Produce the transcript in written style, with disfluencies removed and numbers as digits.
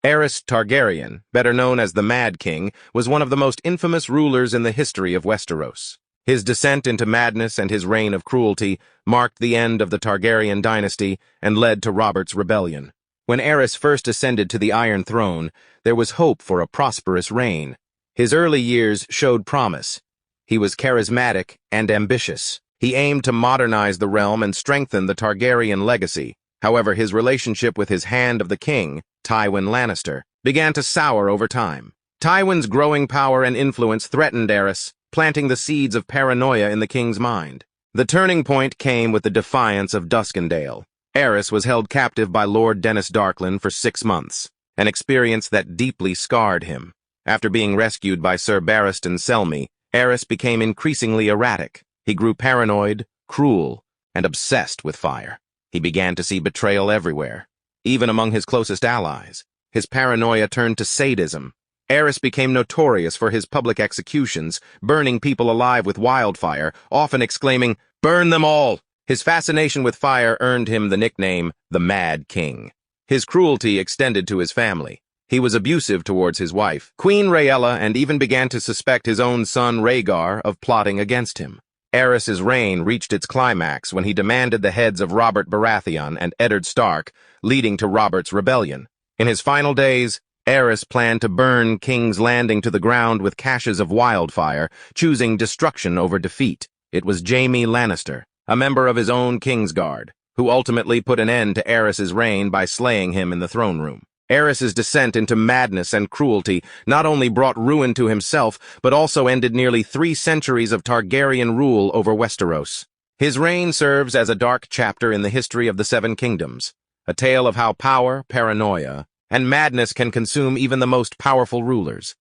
Aerys Targaryen, better known as the Mad King, was one of the most infamous rulers in the history of Westeros. His descent into madness and his reign of cruelty marked the end of the Targaryen dynasty and led to Robert's rebellion. When Aerys first ascended to the Iron Throne, there was hope for a prosperous reign. His early years showed promise. He was charismatic and ambitious. He aimed to modernize the realm and strengthen the Targaryen legacy. However, his relationship with his Hand of the King, Tywin Lannister, began to sour over time. Tywin's growing power and influence threatened Aerys, planting the seeds of paranoia in the king's mind. The turning point came with the Defiance of Duskendale. Aerys was held captive by Lord Denys Darkland for 6 months, an experience that deeply scarred him. After being rescued by Sir Barristan Selmy, Aerys became increasingly erratic. He grew paranoid, cruel, and obsessed with fire. He began to see betrayal everywhere, even among his closest allies. His paranoia turned to sadism. Aerys became notorious for his public executions, burning people alive with wildfire, often exclaiming, "Burn them all!" His fascination with fire earned him the nickname, the Mad King. His cruelty extended to his family. He was abusive towards his wife, Queen Rhaella, and even began to suspect his own son Rhaegar of plotting against him. Aerys's reign reached its climax when he demanded the heads of Robert Baratheon and Eddard Stark, leading to Robert's rebellion. In his final days, Aerys planned to burn King's Landing to the ground with caches of wildfire, choosing destruction over defeat. It was Jaime Lannister, a member of his own Kingsguard, who ultimately put an end to Aerys's reign by slaying him in the throne room. Aerys's descent into madness and cruelty not only brought ruin to himself, but also ended nearly 3 centuries of Targaryen rule over Westeros. His reign serves as a dark chapter in the history of the Seven Kingdoms, a tale of how power, paranoia, and madness can consume even the most powerful rulers.